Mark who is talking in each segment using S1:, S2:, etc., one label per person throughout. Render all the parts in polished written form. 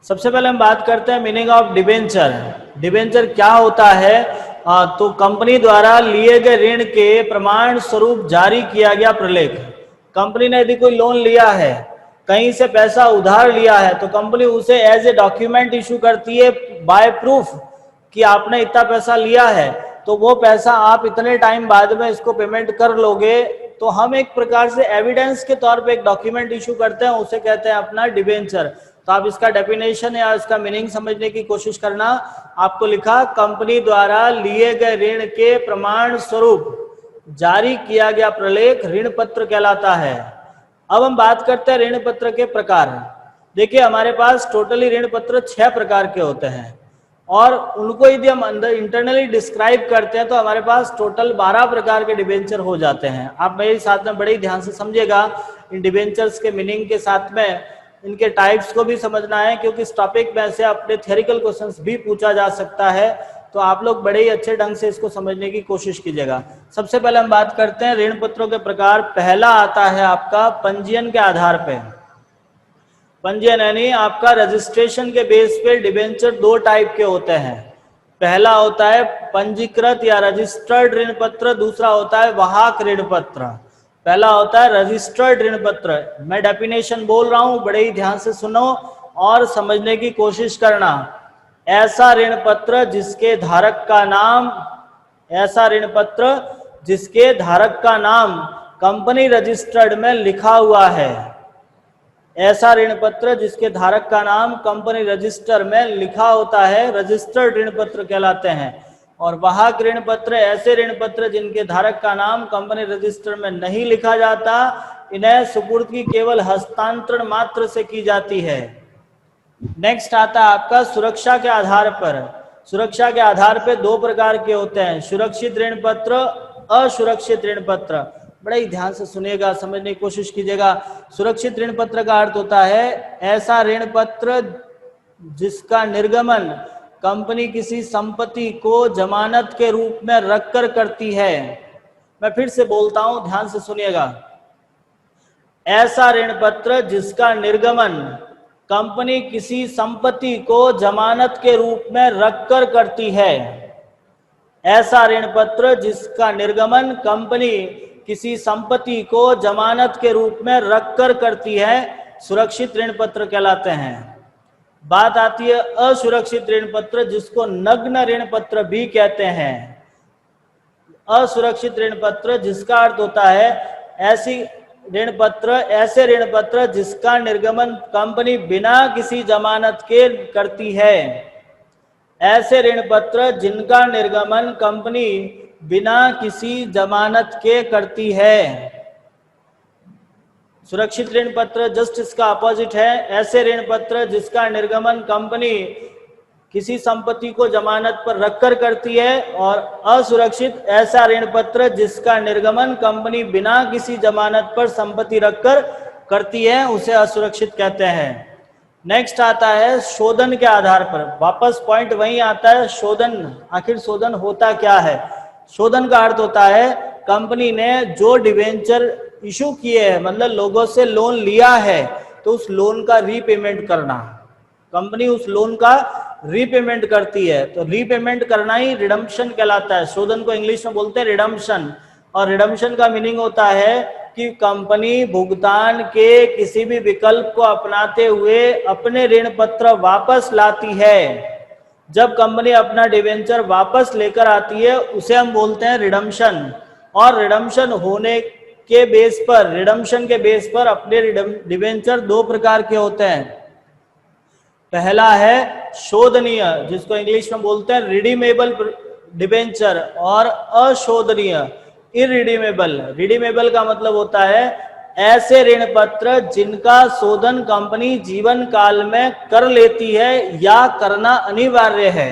S1: सबसे पहले हम बात करते हैं मीनिंग ऑफ डिबेंचर। डिबेंचर क्या होता है? तो कंपनी द्वारा लिए गए ऋण के प्रमाण स्वरूप जारी किया गया प्रलेख। कंपनी ने यदि कोई लोन लिया है, कहीं से पैसा उधार लिया है, तो कंपनी उसे एज ए डॉक्यूमेंट इशू करती है बाय प्रूफ कि आपने इतना पैसा लिया है, तो वो पैसा आप इतने टाइम बाद में इसको पेमेंट कर लोगे। तो हम एक प्रकार से एविडेंस के तौर पे एक डॉक्यूमेंट इशू करते हैं, उसे कहते हैं अपना डिबेंचर। तो आप इसका डेफिनेशन या इसका मीनिंग समझने की कोशिश करना। आपको लिखा कंपनी द्वारा लिए गए ऋण के प्रमाण स्वरूप जारी किया गया प्रलेख ऋण पत्र कहलाता है। अब हम बात करते हैं ऋण पत्र के प्रकार। देखिए हमारे पास टोटली ऋण पत्र 6 प्रकार के होते हैं और उनको यदि हम अंदर इंटरनली डिस्क्राइब करते हैं तो हमारे पास टोटल 12 प्रकार के डिबेंचर हो जाते हैं। आप मेरे साथ में बड़े ध्यान से समझिएगा, इन डिबेंचर्स के मीनिंग के साथ में इनके टाइप्स को भी समझना है, क्योंकि इस टॉपिक में से अपने थ्योरिकल क्वेश्चंस भी पूछा जा सकता है। तो आप लोग बड़े ही अच्छे ढंग से इसको समझने की कोशिश कीजिएगा। सबसे पहले हम बात करते हैं ऋण पत्रों के प्रकार। पहला आता है आपका पंजीयन के आधार पे। पंजीयन यानी आपका रजिस्ट्रेशन के बेस पे डिबेंचर 2 टाइप के होते हैं। पहला होता है पंजीकृत या रजिस्टर्ड ऋण पत्र, दूसरा होता है वाहक ऋण पत्र। पहला होता है रजिस्टर्ड ऋण पत्र। मैं डेफिनेशन बोल रहा हूं, बड़े ही ध्यान से सुनो और समझने की कोशिश करना। ऐसा ऋण पत्र जिसके धारक का नाम, ऐसा ऋण पत्र जिसके धारक का नाम कंपनी रजिस्टर्ड में लिखा हुआ है। ऐसा ऋण पत्र जिसके धारक का नाम कंपनी रजिस्टर में लिखा होता है, रजिस्टर्ड ऋण पत्र कहलाते हैं। और वाहक ऋण पत्र ऐसे ऋण पत्र जिनके धारक का नाम कंपनी रजिस्टर में नहीं लिखा जाता, इन्हें सुपुर्द की केवल हस्तांतरण मात्र से की जाती है। नेक्स्ट आता है आपका सुरक्षा के आधार पर। सुरक्षा के आधार पर 2 प्रकार के होते हैं, सुरक्षित ऋण पत्र, असुरक्षित ऋण पत्र। बड़े ही ध्यान से सुनिएगा, समझने की कोशिश कीजिएगा। सुरक्षित ऋण पत्र का अर्थ होता है ऐसा ऋण पत्र जिसका निर्गमन कंपनी किसी संपत्ति को जमानत के रूप में रखकर करती है। मैं फिर से बोलता हूं, ध्यान से सुनिएगा। ऐसा ऋण पत्र जिसका निर्गमन कंपनी किसी संपत्ति को जमानत के रूप में रखकर करती है। ऐसा ऋण पत्र जिसका निर्गमन कंपनी किसी संपत्ति को जमानत के रूप में रखकर करती है, सुरक्षित ऋण पत्र कहलाते हैं। बात आती है असुरक्षित ऋण पत्र, जिसको नग्न ऋण पत्र भी कहते हैं। असुरक्षित ऋण पत्र जिसका अर्थ होता है ऐसे ऋण पत्र जिसका निर्गमन कंपनी बिना किसी जमानत के करती है। ऐसे ऋण पत्र जिनका निर्गमन कंपनी बिना किसी जमानत के करती है। सुरक्षित ऋण पत्र जस्ट इसका अपोजिट है। ऐसे ऋण पत्र जिसका निर्गमन कंपनी किसी संपत्ति को जमानत पर रखकर करती है। और असुरक्षित ऐसा ऋण पत्र जिसका निर्गमन कंपनी बिना किसी जमानत पर संपत्ति रखकर करती है, उसे असुरक्षित कहते हैं। नेक्स्ट आता है शोधन के आधार पर। वापस पॉइंट वही आता है, शोधन। आखिर शोधन होता क्या है? शोधन का अर्थ होता है कंपनी ने जो डिबेंचर इशू किए हैं, मतलब लोगों से लोन लिया है, तो उस लोन का रीपेमेंट करना। कंपनी उस लोन का रीपेमेंट करती है, तो रीपेमेंट करना ही रिडम्पशन कहलाता है। शोधन को इंग्लिश में बोलते हैं रिडम्पशन। और रिडम्पशन का मीनिंग होता है कि कंपनी भुगतान के किसी भी विकल्प को अपनाते हुए अपने ऋण पत्र वापस लाती है। जब कंपनी अपना डिबेंचर वापस लेकर आती है, उसे हम बोलते हैं रिडम्पशन। और रिडम्पशन होने के बेस पर, रिडम्पशन के बेस पर अपने डिबेंचर 2 प्रकार के होते हैं। पहला है शोधनीय, जिसको इंग्लिश में बोलते हैं रिडीमेबल डिबेंचर, और अशोधनीय इरिडीमेबल। रिडीमेबल का मतलब होता है ऐसे ऋण पत्र जिनका शोधन कंपनी जीवन काल में कर लेती है या करना अनिवार्य है।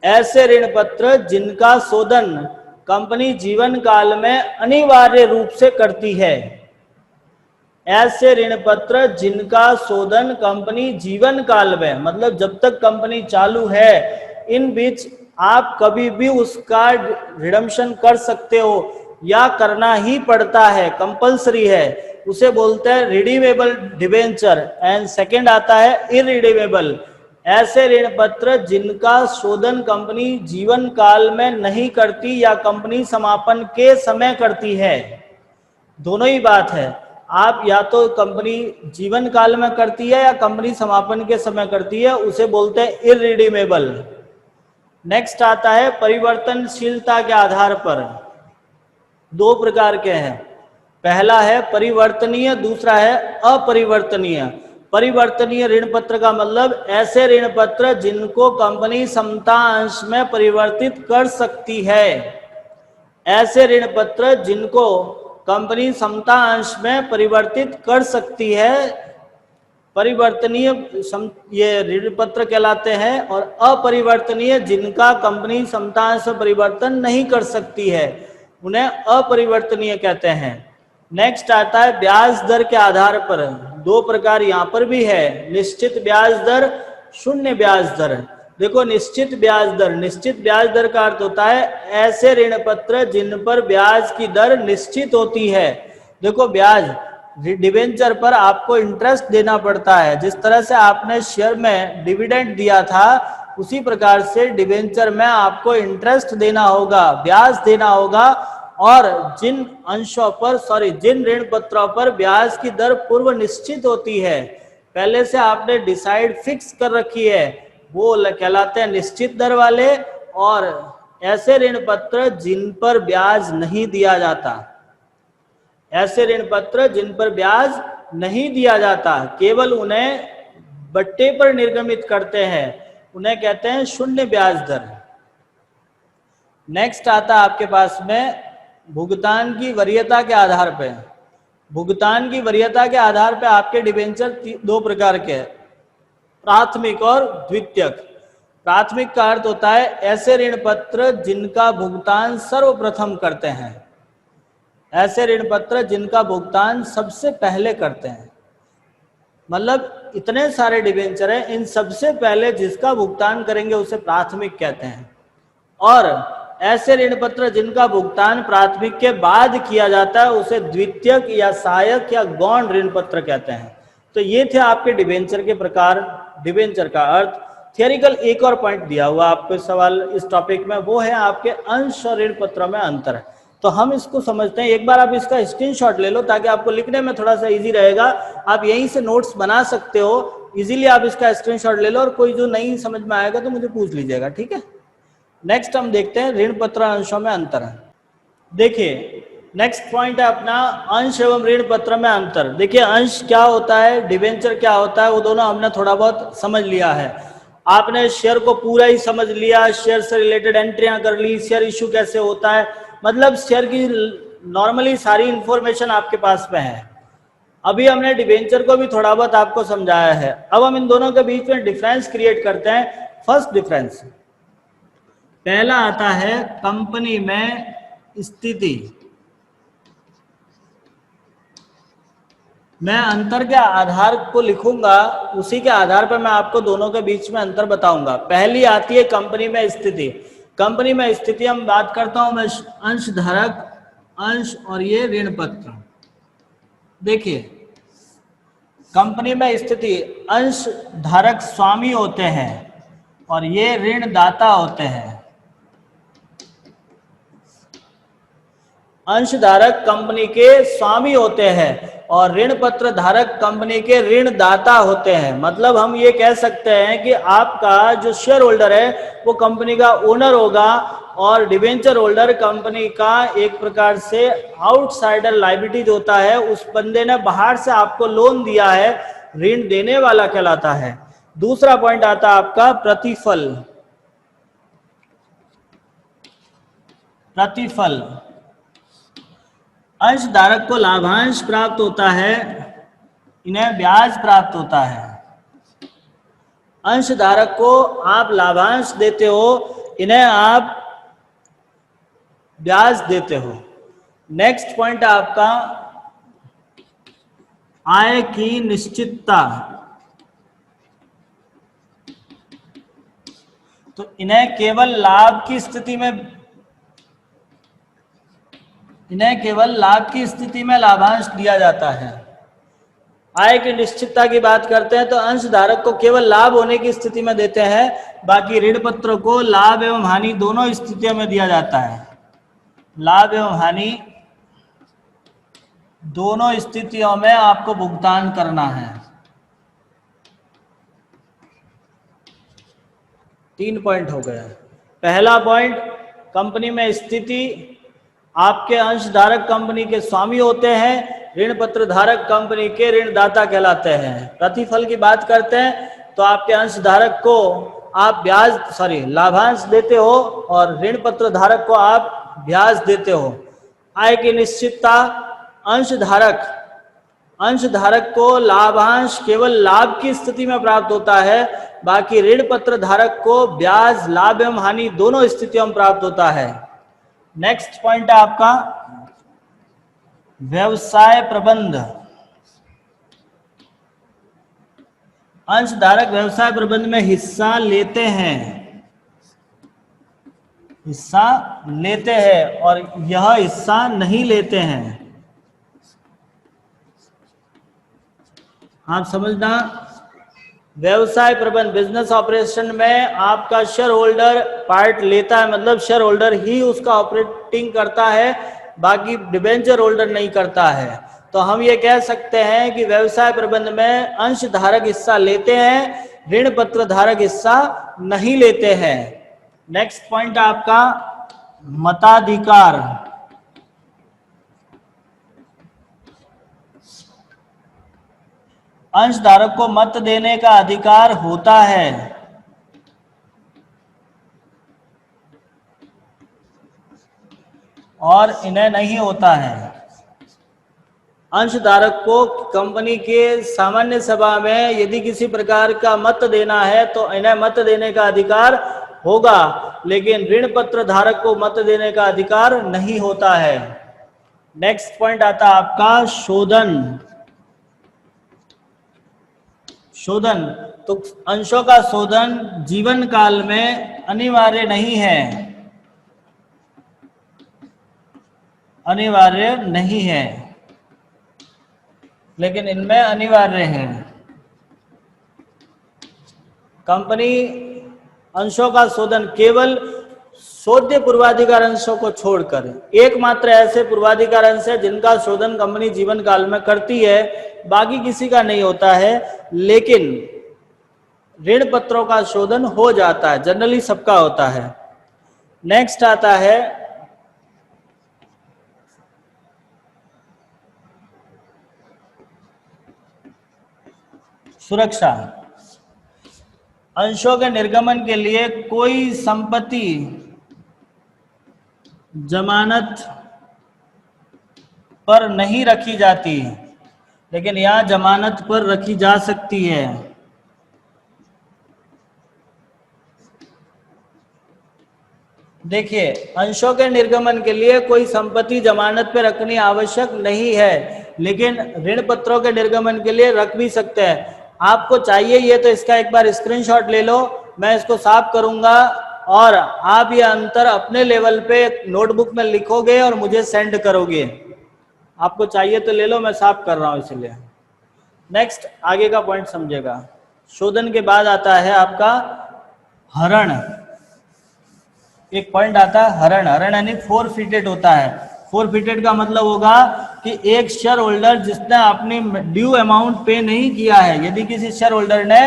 S1: ऐसे ऋण पत्र जिनका शोधन कंपनी जीवन काल में अनिवार्य रूप से करती है। ऐसे ऋण पत्र जिनका शोधन कंपनी जीवन काल में, मतलब जब तक कंपनी चालू है, इन बीच आप कभी भी उसका रिडम्पशन कर सकते हो या करना ही पड़ता है, कंपल्सरी है। उसे बोलते हैं रिडीमेबल डिबेंचर। एंड सेकंड आता है इरिडीमेबल, ऐसे ऋण पत्र जिनका शोधन कंपनी जीवन काल में नहीं करती या कंपनी समापन के समय करती है। दोनों ही बात है, आप या तो कंपनी जीवन काल में करती है या कंपनी समापन के समय करती है, उसे बोलते हैं इरिडीमेबल। नेक्स्ट आता है परिवर्तनशीलता के आधार पर। दो प्रकार के हैं, पहला है परिवर्तनीय, दूसरा है अपरिवर्तनीय। परिवर्तनीय ऋण पत्र का मतलब ऐसे ऋण पत्र जिनको कंपनी समता अंश में परिवर्तित कर सकती है। ऐसे ऋण पत्र जिनको कंपनी समता अंश में परिवर्तित कर सकती है, परिवर्तनीय ये ऋण पत्र कहलाते हैं। और अपरिवर्तनीय जिनका कंपनी समता अंश में परिवर्तन नहीं कर सकती है, उन्हें अपरिवर्तनीय कहते हैं। नेक्स्ट आता है ब्याज दर के आधार पर। दो प्रकार यहाँ पर भी है, निश्चित ब्याज दर, शून्य ब्याज दर। देखो निश्चित ब्याज दर, निश्चित ब्याज दर का अर्थ होता है ऐसे ऋण पत्र जिन पर ब्याज की दर निश्चित होती है। देखो ब्याज डिबेंचर पर आपको इंटरेस्ट देना पड़ता है, जिस तरह से आपने शेयर में डिविडेंड दिया था उसी प्रकार से डिबेंचर में आपको इंटरेस्ट देना होगा, ब्याज देना होगा। और जिन अंशों पर जिन ऋण पत्रों पर ब्याज की दर पूर्व निश्चित होती है, पहले से आपने डिसाइड फिक्स कर रखी है, वो कहलाते हैं निश्चित दर वाले। और ऐसे ऋण पत्र जिन पर ब्याज नहीं दिया जाता, ऐसे ऋण पत्र जिन पर ब्याज नहीं दिया जाता, केवल उन्हें बट्टे पर निर्गमित करते हैं, उन्हें कहते हैं शून्य ब्याज दर। नेक्स्ट आता है आपके पास में भुगतान की वरीयता के आधार पे। भुगतान की वरीयता के आधार पे आपके डिबेंचर दो प्रकार के हैं, प्राथमिक और द्वितीयक। प्राथमिक का अर्थ होता है ऐसे ऋण पत्र जिनका भुगतान सर्वप्रथम करते हैं, ऐसे ऋण पत्र जिनका भुगतान सबसे पहले करते हैं। मतलब इतने सारे डिबेंचर हैं, इन सबसे पहले जिसका भुगतान करेंगे उसे प्राथमिक कहते हैं। और ऐसे ऋण पत्र जिनका भुगतान प्राथमिक के बाद किया जाता है उसे द्वितीयक या सहायक या गौण ऋण पत्र कहते हैं। तो ये थे आपके डिबेंचर के प्रकार, डिबेंचर का अर्थ। थियोरिकल एक और पॉइंट दिया हुआ आपको सवाल इस टॉपिक में, वो है आपके अंश और ऋण पत्रों में अंतर। तो हम इसको समझते हैं, एक बार आप इसका स्क्रीनशॉट ले लो ताकि आपको लिखने में थोड़ा सा इजी रहेगा। आप यहीं से नोट्स बना सकते हो इजीली, आप इसका स्क्रीनशॉट ले लो और कोई जो नहीं समझ में आएगा तो मुझे पूछ लीजिएगा, ठीक है। नेक्स्ट हम देखते हैं ऋण पत्र अंशों में अंतर। देखिए नेक्स्ट पॉइंट है अपना अंश एवं ऋण पत्र में अंतर। देखिए अंश क्या होता है, डिबेंचर क्या होता है, वो दोनों हमने थोड़ा बहुत समझ लिया है। आपने शेयर को पूरा ही समझ लिया, शेयर से रिलेटेड एंट्रियां कर ली, शेयर इशू कैसे होता है, मतलब शेयर की नॉर्मली सारी इंफॉर्मेशन आपके पास में है। अभी हमने डिबेंचर को भी थोड़ा बहुत आपको समझाया है। अब हम इन दोनों के बीच में डिफरेंस क्रिएट करते हैं। फर्स्ट डिफरेंस, पहला आता है कंपनी में स्थिति। मैं अंतर के आधार को लिखूंगा, उसी के आधार पर मैं आपको दोनों के बीच में अंतर बताऊंगा। पहली आती है कंपनी में स्थिति। कंपनी में स्थिति हम बात करता हूं मैं अंश धारक, अंश और ये ऋण पत्र। देखिए कंपनी में स्थिति, अंश धारक स्वामी होते हैं और ये ऋण दाता होते हैं। अंश धारक कंपनी के स्वामी होते हैं और ऋण पत्र धारक कंपनी के ऋण दाता होते हैं। मतलब हम ये कह सकते हैं कि आपका जो शेयर होल्डर है वो कंपनी का ओनर होगा और डिबेंचर होल्डर कंपनी का एक प्रकार से आउटसाइडर लायबिलिटीज होता है। उस बंदे ने बाहर से आपको लोन दिया है, ऋण देने वाला कहलाता है। दूसरा पॉइंट आता है आपका प्रतिफल। प्रतिफल, अंश धारक को लाभांश प्राप्त होता है, इन्हें ब्याज प्राप्त होता है। अंश धारक को आप लाभांश देते हो, इन्हें आप ब्याज देते हो। नेक्स्ट पॉइंट है आपका आय की निश्चितता। तो इन्हें केवल लाभ की स्थिति में इन्हें केवल लाभ की स्थिति में लाभांश दिया जाता है। आय की निश्चितता की बात करते हैं तो अंशधारक को केवल लाभ होने की स्थिति में देते हैं, बाकी ऋण पत्र को लाभ एवं हानि दोनों स्थितियों में दिया जाता है। लाभ एवं हानि दोनों स्थितियों में आपको भुगतान करना है। 3 पॉइंट हो गया। पहला पॉइंट, कंपनी में स्थिति, आपके अंशधारक कंपनी के स्वामी होते हैं, ऋण पत्र धारक कंपनी के ऋणदाता कहलाते हैं। प्रतिफल की बात करते हैं तो आपके अंशधारक को आप लाभांश देते हो और ऋण पत्र धारक को आप ब्याज देते हो। आय की निश्चितता, अंशधारक को लाभांश केवल लाभ की स्थिति में प्राप्त होता है, बाकी ऋण पत्र धारक को ब्याज, लाभ एवं हानि दोनों स्थितियों में प्राप्त होता है। नेक्स्ट पॉइंट है आपका व्यवसाय प्रबंध। अंशधारक व्यवसाय प्रबंध में हिस्सा लेते हैं और यह हिस्सा नहीं लेते हैं। आप समझना, व्यवसाय प्रबंध बिजनेस ऑपरेशन में आपका शेयर होल्डर पार्ट लेता है, मतलब शेयर होल्डर ही उसका ऑपरेटिंग करता है, बाकी डिबेंचर होल्डर नहीं करता है। तो हम ये कह सकते हैं कि व्यवसाय प्रबंध में अंश धारक हिस्सा लेते हैं, ऋण पत्र धारक हिस्सा नहीं लेते हैं। नेक्स्ट पॉइंट आपका मताधिकार। अंशधारक को मत देने का अधिकार होता है। और इन्हें नहीं होता है। अंशधारक को कंपनी के सामान्य सभा में यदि किसी प्रकार का मत देना है तो इन्हें मत देने का अधिकार होगा, लेकिन ऋण पत्र धारक को मत देने का अधिकार नहीं होता है। नेक्स्ट पॉइंट आता है आपका शोधन। तो अंशों का शोधन जीवन काल में अनिवार्य नहीं है, लेकिन इनमें अनिवार्य है। कंपनी अंशों का शोधन केवल शोध्य पूर्वाधिकार अंशों को छोड़कर, एकमात्र ऐसे पूर्वाधिकार अंश है जिनका शोधन कंपनी जीवन काल में करती है, बाकी किसी का नहीं होता है। लेकिन ऋण पत्रों का शोधन हो जाता है, जनरली सबका होता है। नेक्स्ट आता है सुरक्षा। अंशों के निर्गमन के लिए कोई संपत्ति जमानत पर नहीं रखी जाती, लेकिन यहां जमानत पर रखी जा सकती है। देखिए, अंशों के निर्गमन के लिए कोई संपत्ति जमानत पर रखनी आवश्यक नहीं है, लेकिन ऋण पत्रों के निर्गमन के लिए रख भी सकते हैं। आपको चाहिए ये तो इसका एक बार स्क्रीनशॉट ले लो, मैं इसको साफ करूंगा और आप ये अंतर अपने लेवल पे नोटबुक में लिखोगे और मुझे सेंड करोगे। आपको चाहिए तो ले लो, मैं साफ कर रहा हूं इसलिए। नेक्स्ट आगे का पॉइंट समझेगा। शोधन के बाद आता है आपका हरण। एक पॉइंट आता है हरण यानी फोरफिटेड होता है। फोरफिटेड का मतलब होगा कि एक शेयर होल्डर जिसने अपनी ड्यू अमाउंट पे नहीं किया है, यदि किसी शेयर होल्डर ने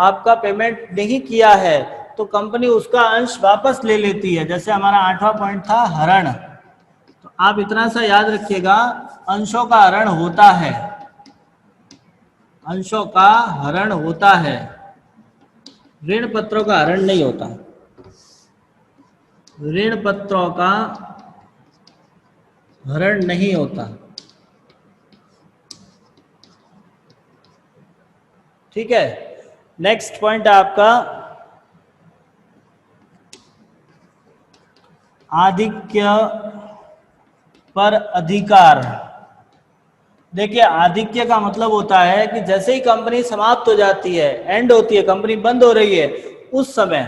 S1: आपका पेमेंट नहीं किया है तो कंपनी उसका अंश वापस ले लेती है। जैसे हमारा 8वां पॉइंट था हरण, तो आप इतना सा याद रखिएगा, अंशों का हरण होता है, अंशों का हरण होता है, ऋण पत्रों का हरण नहीं होता। ऋण पत्रों का हरण नहीं होता। ठीक है। नेक्स्ट पॉइंट है आपका आधिक्य पर अधिकार। देखिए, आधिक्य का मतलब होता है कि जैसे ही कंपनी समाप्त हो जाती है, एंड होती है, कंपनी बंद हो रही है, उस समय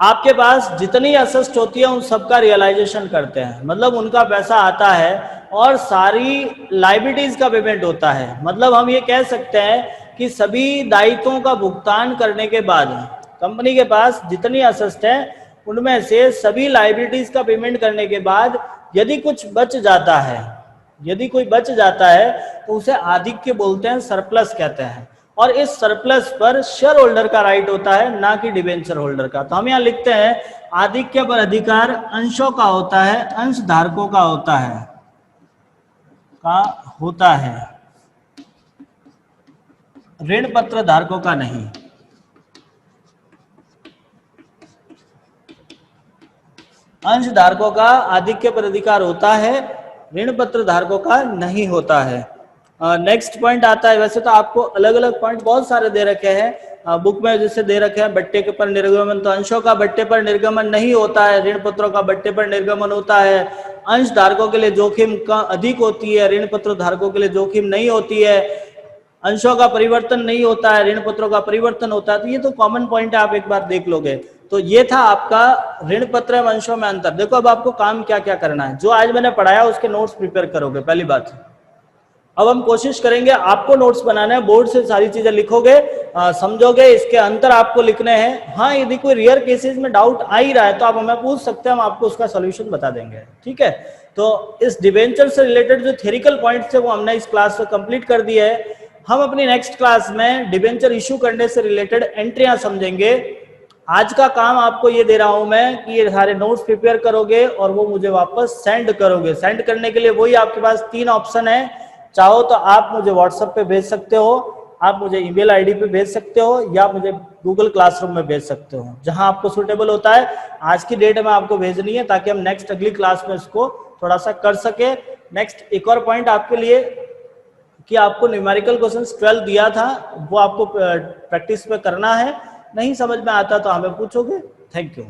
S1: आपके पास जितनी असेस्ट होती है उन सबका रियलाइजेशन करते हैं, मतलब उनका पैसा आता है और सारी लाइबिलिटीज का पेमेंट होता है। मतलब हम ये कह सकते हैं कि सभी दायित्वों का भुगतान करने के बाद कंपनी के पास जितनी असेस्ट है उनमें से सभी लाइबिलिटीज का पेमेंट करने के बाद यदि कुछ बच जाता है, यदि कोई बच जाता है तो उसे आधिक्य बोलते हैं, सरप्लस कहते हैं। और इस सरप्लस पर शेयर होल्डर का राइट होता है, ना कि डिबेंचर होल्डर का। तो हम यहाँ लिखते हैं आधिक्य पर अधिकार अंशों का होता है, अंश धारकों का होता है, ऋण पत्र धारकों का नहीं। अंश धारकों का आधिक्य पर अधिकार होता है, ऋण पत्र धारकों का नहीं होता है। नेक्स्ट पॉइंट आता है, वैसे तो आपको अलग अलग पॉइंट बहुत सारे दे रखे हैं बुक में, जैसे दे रखे हैं बट्टे के पर निर्गमन, तो अंशों का बट्टे पर निर्गमन नहीं होता है, ऋण पत्रों का बट्टे पर निर्गमन होता है। अंश धारकों के लिए जोखिम का अधिक होती है, ऋण पत्र धारकों के लिए जोखिम नहीं होती है। अंशों का परिवर्तन नहीं होता है, ऋण पत्रों का परिवर्तन होता है। तो ये तो कॉमन पॉइंट है, आप एक बार देख लोगे। तो ये था आपका ऋण पत्र एवं अंशों में अंतर। देखो अब आपको काम क्या क्या करना है, जो आज मैंने पढ़ाया उसके नोट्स प्रिपेयर करोगे, पहली बात। अब हम कोशिश करेंगे, आपको नोट्स बनाना है, बोर्ड से सारी चीजें लिखोगे, समझोगे, इसके अंतर आपको लिखने हैं। हाँ, यदि कोई रेयर केसेस में डाउट आ ही रहा है तो आप हमें पूछ सकते हैं, हम आपको उसका सोल्यूशन बता देंगे, ठीक है। तो इस डिबेंचर से रिलेटेड जो थ्योरिकल पॉइंट्स थे वो हमने इस क्लास में कंप्लीट कर दिया है। हम अपनी नेक्स्ट क्लास में डिबेंचर इशू करने से रिलेटेड एंट्रियां समझेंगे। आज का काम आपको ये दे रहा हूं मैं कि ये सारे नोट्स प्रिपेयर करोगे और वो मुझे वापस सेंड करोगे। सेंड करने के लिए वही आपके पास 3 ऑप्शन है। चाहो तो आप मुझे व्हाट्सएप पे भेज सकते हो, आप मुझे ईमेल आईडी पे भेज सकते हो, या मुझे गूगल क्लासरूम में भेज सकते हो, जहां आपको सुटेबल होता है। आज की डेट में आपको भेजनी है ताकि हम नेक्स्ट अगली क्लास में इसको थोड़ा सा कर सके। नेक्स्ट एक और पॉइंट आपके लिए कि आपको न्यूमेरिकल क्वेश्चंस 12 दिया था, वो आपको प्रैक्टिस पे करना है। नहीं समझ में आता तो हमें पूछोगे। Thank you.